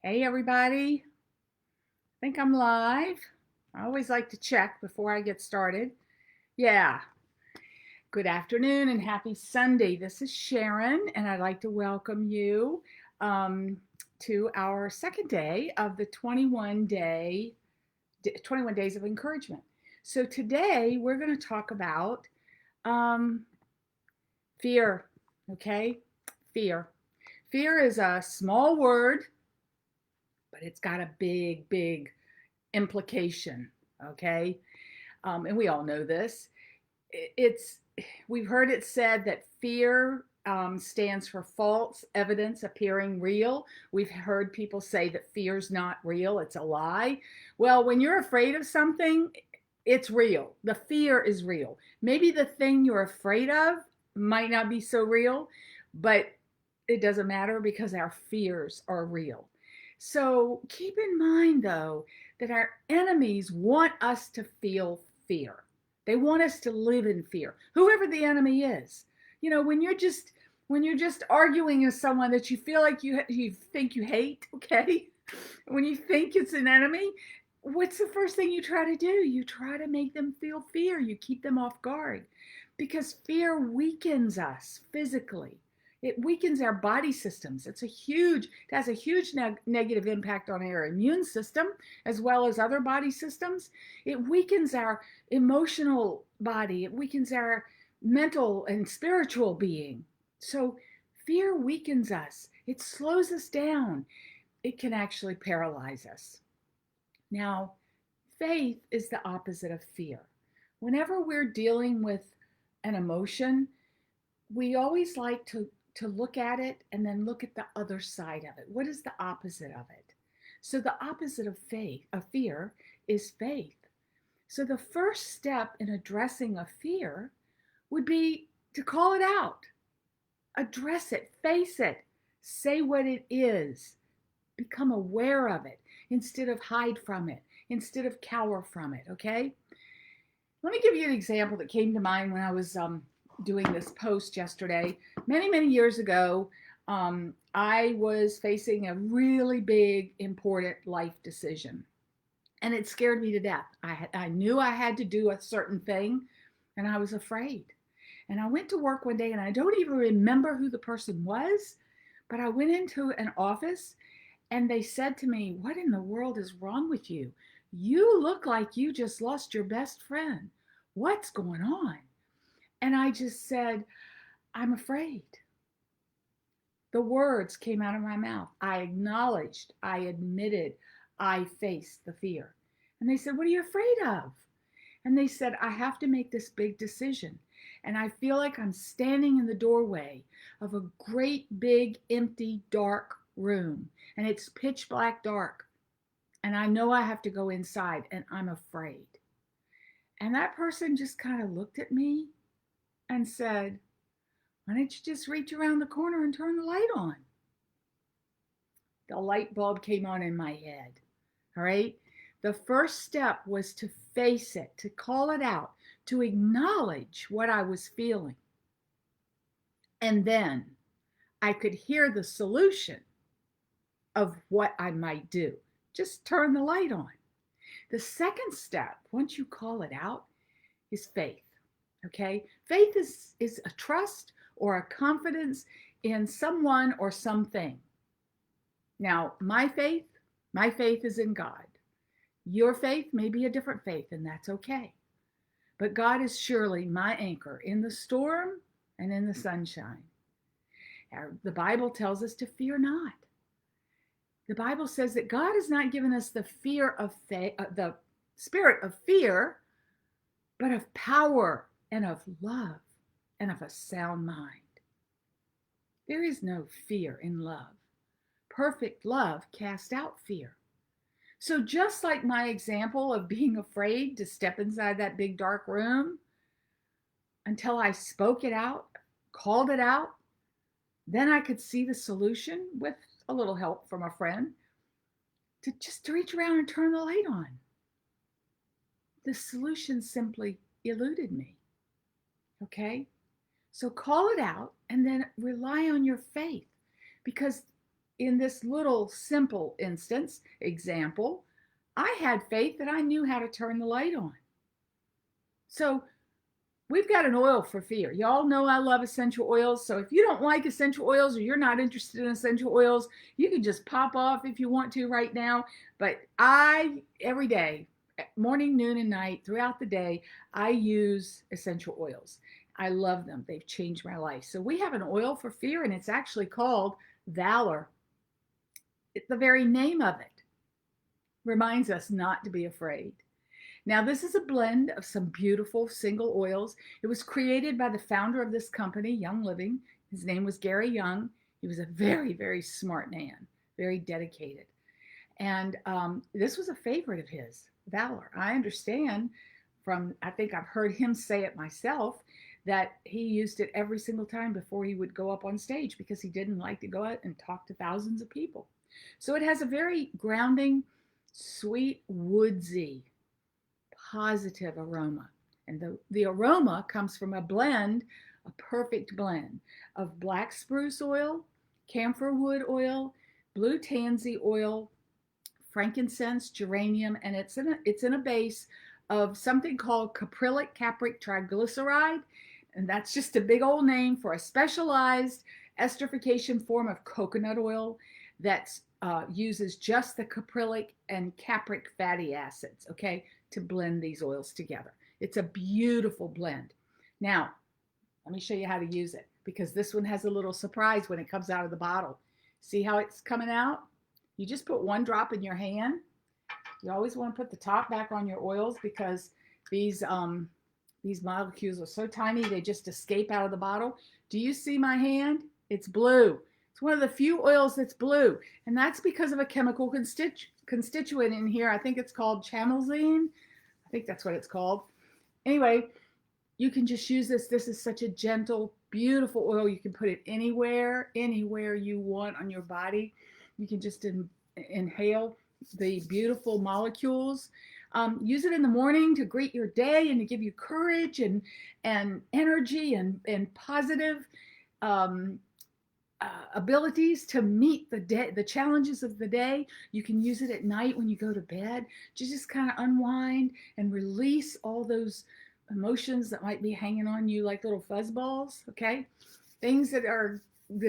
Hey everybody, I think I'm live. I always like to check before I get started. Yeah, good afternoon and happy Sunday. This is Sharon, and I'd like to welcome you um, to our second day of the 21 days of encouragement. So today we're going to talk about um, fear. Okay, fear. Fear is a small word, but it's got a big implication. Okay, and we all know this. It's we've heard it said that fear stands for false evidence appearing real. We've heard people say that fear's not real; it's a lie. Well, when you're afraid of something, it's real. The fear is real. Maybe the thing you're afraid of might not be so real, but it doesn't matter because our fears are real. So keep in mind, though, that our enemies want us to feel fear. They want us to live in fear, whoever the enemy is. You know, when you're just arguing with someone that you feel like you think you hate, okay? When you think it's an enemy, what's the first thing you try to do? You try to make them feel fear. You keep them off guard because fear weakens us physically. It weakens our body systems. It has a huge negative impact on our immune system as well as other body systems. It weakens our emotional body. It weakens our mental and spiritual being. So fear weakens us. It slows us down. It can actually paralyze us. Now, faith is the opposite of fear. Whenever we're dealing with an emotion, we always like to look at it and then look at the other side of it. What is the opposite of it? So the opposite of fear is faith. So the first step in addressing a fear would be to call it out. Address it, face it, say what it is, become aware of it instead of hide from it, instead of cower from it, okay? Let me give you an example that came to mind when I was doing this post yesterday. Many years ago, I was facing a really big, important life decision, and it scared me to death. I knew I had to do a certain thing, and I was afraid. And I went to work one day, and I don't even remember who the person was, but I went into an office and they said to me, "What in the world is wrong with you? You look like you just lost your best friend. What's going on?" And I just said, "I'm afraid." The words came out of my mouth. I acknowledged, I admitted, I faced the fear. And they said, "What are you afraid of?" And they said, "I have to make this big decision. And I feel like I'm standing in the doorway of a great big empty dark room. And it's pitch black dark. And I know I have to go inside and I'm afraid." And that person just kind of looked at me and said, "Why don't you just reach around the corner and turn the light on?" The light bulb came on in my head. All right. The first step was to face it, to call it out, to acknowledge what I was feeling. And then I could hear the solution of what I might do. Just turn the light on. The second step, once you call it out, is faith. Okay? Faith is a trust or a confidence in someone or something. Now, my faith is in God. Your faith may be a different faith, and that's okay. But God is surely my anchor in the storm and in the sunshine. The Bible tells us to fear not. The Bible says that God has not given us the fear of faith, the spirit of fear, but of power and of love and of a sound mind. There is no fear in love. Perfect love casts out fear. So, just like my example of being afraid to step inside that big dark room until I spoke it out, called it out, then I could see the solution with a little help from a friend to just reach around and turn the light on. The solution simply eluded me. Okay? So call it out and then rely on your faith because in this little simple example, I had faith that I knew how to turn the light on. So we've got an oil for fear. Y'all know I love essential oils. So if you don't like essential oils or you're not interested in essential oils, you can just pop off if you want to right now. But every day, morning, noon, and night, throughout the day, I use essential oils. I love them. They've changed my life. So we have an oil for fear, and it's actually called Valor. The very name of it reminds us not to be afraid. Now, this is a blend of some beautiful single oils. It was created by the founder of this company, Young Living. His name was Gary Young. He was a very, very smart man, very dedicated. And this was a favorite of his, Valor. I understand I think I've heard him say it myself, that he used it every single time before he would go up on stage because he didn't like to go out and talk to thousands of people. So it has a very grounding, sweet, woodsy, positive aroma. And the aroma comes from a perfect blend of black spruce oil, camphor wood oil, blue tansy oil, frankincense, geranium, and it's in a base of something called caprylic capric triglyceride. And that's just a big old name for a specialized esterification form of coconut oil that uses just the caprylic and capric fatty acids, okay, to blend these oils together. It's a beautiful blend. Now, let me show you how to use it, because this one has a little surprise when it comes out of the bottle. See how it's coming out? You just put one drop in your hand. You always want to put the top back on your oils because these molecules are so tiny, they just escape out of the bottle. Do you see my hand? It's blue. It's one of the few oils that's blue, and that's because of a chemical constituent in here. I think it's called chamosine. I think that's what it's called. Anyway, you can just use this. This is such a gentle, beautiful oil. You can put it anywhere you want on your body. You can just inhale the beautiful molecules. Use it in the morning to greet your day and to give you courage and energy and positive abilities to meet the challenges of the day. You can use it at night when you go to bed to just kind of unwind and release all those emotions that might be hanging on you like little fuzzballs, okay? Things that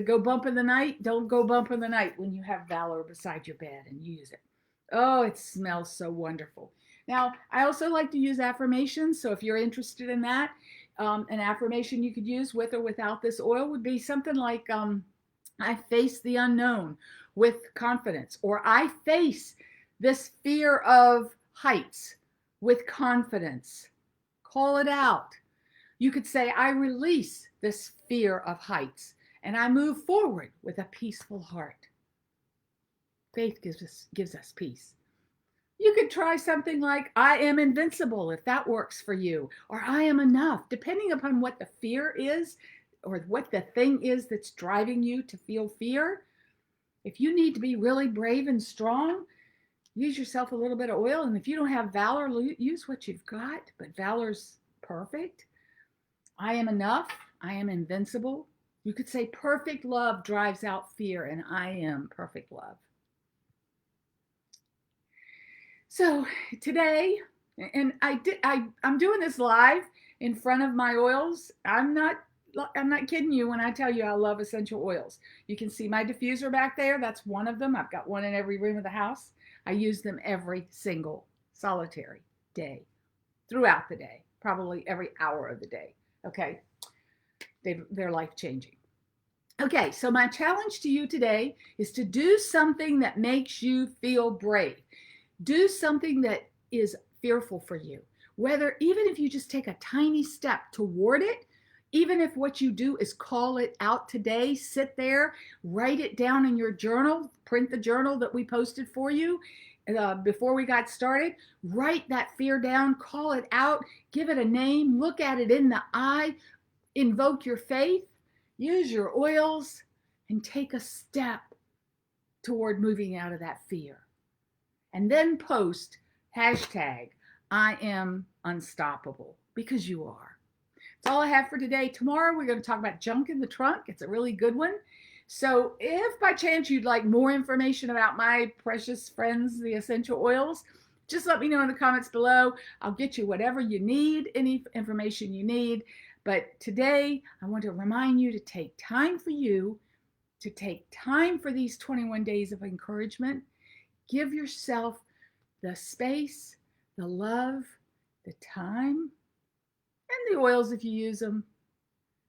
go bump in the night, don't go bump in the night when you have Valor beside your bed and use it. Oh, it smells so wonderful. Now, I also like to use affirmations, so if you're interested in that, an affirmation you could use with or without this oil would be something like, I face the unknown with confidence, or I face this fear of heights with confidence. Call it out. You could say, I release this fear of heights and I move forward with a peaceful heart. Faith gives us peace. You could try something like, I am invincible, if that works for you, or I am enough, depending upon what the fear is or what the thing is that's driving you to feel fear. If you need to be really brave and strong, use yourself a little bit of oil. And if you don't have Valor, use what you've got, but Valor's perfect. I am enough. I am invincible. You could say perfect love drives out fear, and I am perfect love. So today, and I'm doing this live in front of my oils. I'm not kidding you when I tell you I love essential oils. You can see my diffuser back there. That's one of them. I've got one in every room of the house. I use them every single solitary day, throughout the day, probably every hour of the day. Okay, they're life-changing. Okay, so my challenge to you today is to do something that makes you feel brave. Do something that is fearful for you. Even if you just take a tiny step toward it, even if what you do is call it out today, sit there, write it down in your journal, print the journal that we posted for you before we got started, write that fear down, call it out, give it a name, look at it in the eye, invoke your faith, use your oils, and take a step toward moving out of that fear. And then post hashtag I am unstoppable, because you are. That's all I have for today. Tomorrow we're going to talk about junk in the trunk. It's a really good one. So if by chance you'd like more information about my precious friends, the essential oils, just let me know in the comments below. I'll get you whatever you need, any information you need. But today I want to remind you to take time for you, to take time for these 21 days of encouragement. Give yourself the space, the love, the time, and the oils if you use them,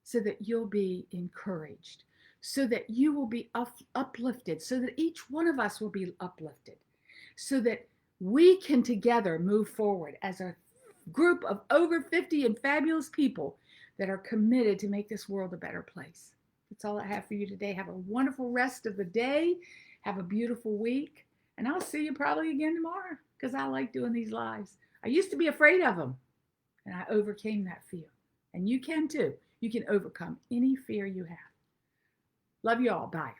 so that you'll be encouraged, so that you will be uplifted, so that each one of us will be uplifted, so that we can together move forward as a group of over 50 and fabulous people that are committed to make this world a better place. That's all I have for you today. Have a wonderful rest of the day. Have a beautiful week. And I'll see you probably again tomorrow, because I like doing these lives. I used to be afraid of them, and I overcame that fear. And you can too. You can overcome any fear you have. Love you all. Bye.